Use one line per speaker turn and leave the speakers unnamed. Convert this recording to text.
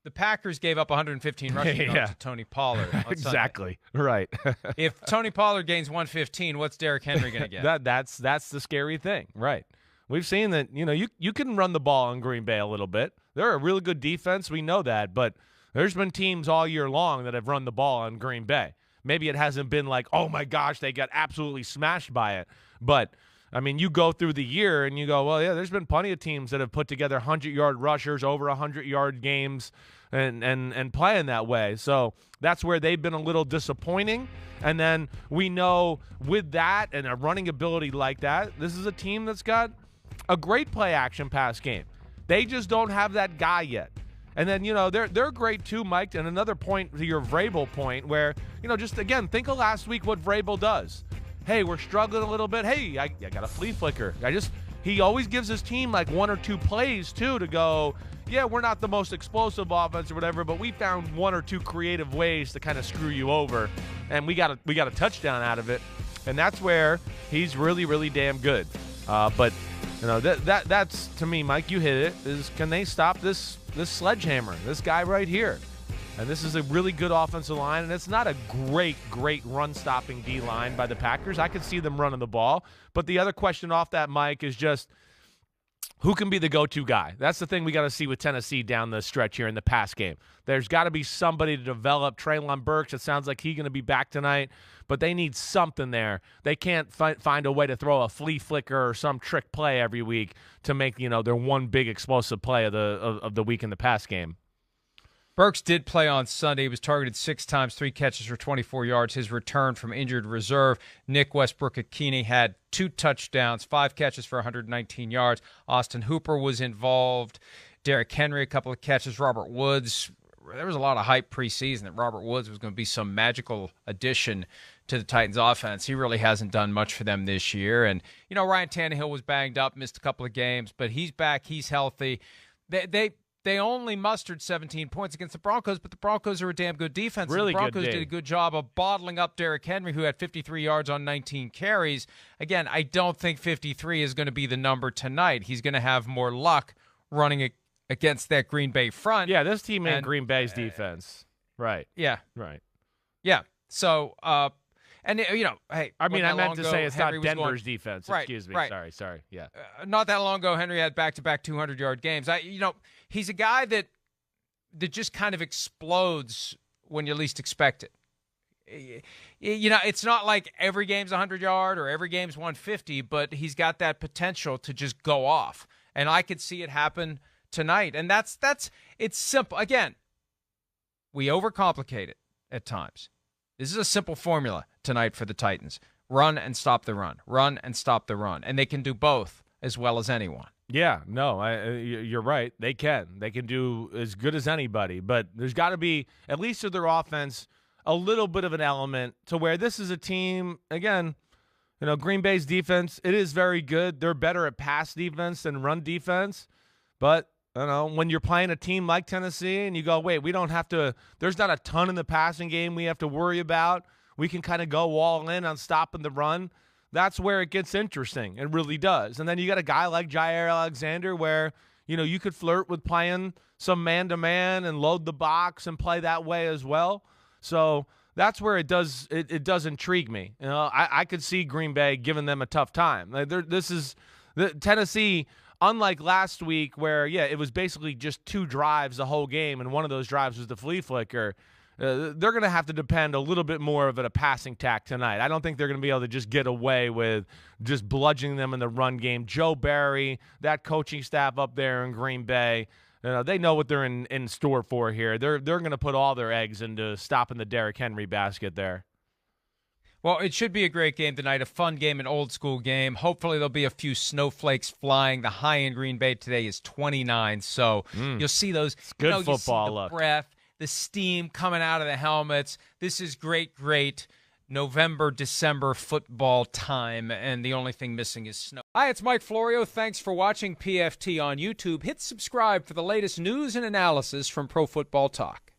the Packers gave up 115 rushing yards to Tony Pollard on
exactly.
Sunday.
Right.
If Tony Pollard gains 115, what's Derrick Henry going to get?
That's the scary thing. Right. We've seen that, you can run the ball on Green Bay a little bit. They're a really good defense. We know that. But there's been teams all year long that have run the ball on Green Bay. Maybe it hasn't been like, oh, my gosh, they got absolutely smashed by it. But, I mean, you go through the year and you go, well, yeah, there's been plenty of teams that have put together 100-yard rushers, over 100-yard games, and playing that way. So that's where they've been a little disappointing. And then we know with that and a running ability like that, this is a team that's got a great play-action pass game. They just don't have that guy yet. And then, they're great too, Mike. And another point to your Vrabel point where, just, again, think of last week what Vrabel does. Hey, we're struggling a little bit. Hey, I got a flea flicker. He always gives his team like one or two plays, too, to go, yeah, we're not the most explosive offense or whatever, but we found one or two creative ways to kind of screw you over, and we got a touchdown out of it. And that's where he's really, really damn good. But, that's, to me, Mike, you hit it, is can they stop this sledgehammer, this guy right here? And this is a really good offensive line, and it's not a great run-stopping D-line by the Packers. I could see them running the ball. But the other question off that, Mike, is just who can be the go-to guy? That's the thing we got to see with Tennessee down the stretch here in the pass game. There's got to be somebody to develop. Treylon Burks, it sounds like he's going to be back tonight, but they need something there. They can't find a way to throw a flea flicker or some trick play every week to make their one big explosive play of the week in the pass game.
Burks did play on Sunday. He was targeted 6 times, 3 catches for 24 yards. His return from injured reserve. Nick Westbrook-Akini had 2 touchdowns, 5 catches for 119 yards. Austin Hooper was involved. Derrick Henry, a couple of catches. Robert Woods. There was a lot of hype preseason that Robert Woods was going to be some magical addition to the Titans offense. He really hasn't done much for them this year. And, Ryan Tannehill was banged up, missed a couple of games, but he's back. He's healthy. They only mustered 17 points against the Broncos, but the Broncos are a damn good defense.
Really
the Broncos
good
did a good job of bottling up Derrick Henry, who had 53 yards on 19 carries. Again, I don't think 53 is going to be the number tonight. He's going to have more luck running against that Green Bay front.
Yeah, this team ain't Green Bay's defense. Right.
Yeah.
Right.
Yeah. So, hey.
I meant to say it's
Henry
not Denver's defense.
Right,
Excuse me.
right.
Sorry. Yeah.
Not that long ago, Henry had back-to-back 200-yard games. He's a guy that just kind of explodes when you least expect it. It's not like every game's 100-yard or every game's 150, but he's got that potential to just go off. And I could see it happen tonight. And it's simple. Again, we overcomplicate it at times. This is a simple formula tonight for the Titans. Run and stop the run. Run and stop the run. And they can do both as well as anyone.
Yeah, no, you're right. They can. They can do as good as anybody. But there's got to be, at least to their offense, a little bit of an element to where this is a team, again, Green Bay's defense, it is very good. They're better at pass defense than run defense. But, when you're playing a team like Tennessee and you go, wait, we don't have to, there's not a ton in the passing game we have to worry about. We can kind of go all in on stopping the run. That's where it gets interesting. It really does. And then you got a guy like Jair Alexander where, you could flirt with playing some man-to-man and load the box and play that way as well. So that's where it does intrigue me. I could see Green Bay giving them a tough time. Tennessee, unlike last week where, it was basically just 2 drives the whole game, and one of those drives was the flea flicker. They're going to have to depend a little bit more of a passing tack tonight. I don't think they're going to be able to just get away with just bludgeoning them in the run game. Joe Barry, that coaching staff up there in Green Bay, they know what they're in store for here. They're going to put all their eggs into stopping the Derrick Henry basket there.
Well, it should be a great game tonight, a fun game, an old-school game. Hopefully there'll be a few snowflakes flying. The high in Green Bay today is 29, so you'll see those.
It's good football
you see the
look.
Breath, the steam coming out of the helmets. This is great November, December football time, and the only thing missing is snow. Hi, it's Mike Florio. Thanks for watching PFT on YouTube. Hit subscribe for the latest news and analysis from Pro Football Talk.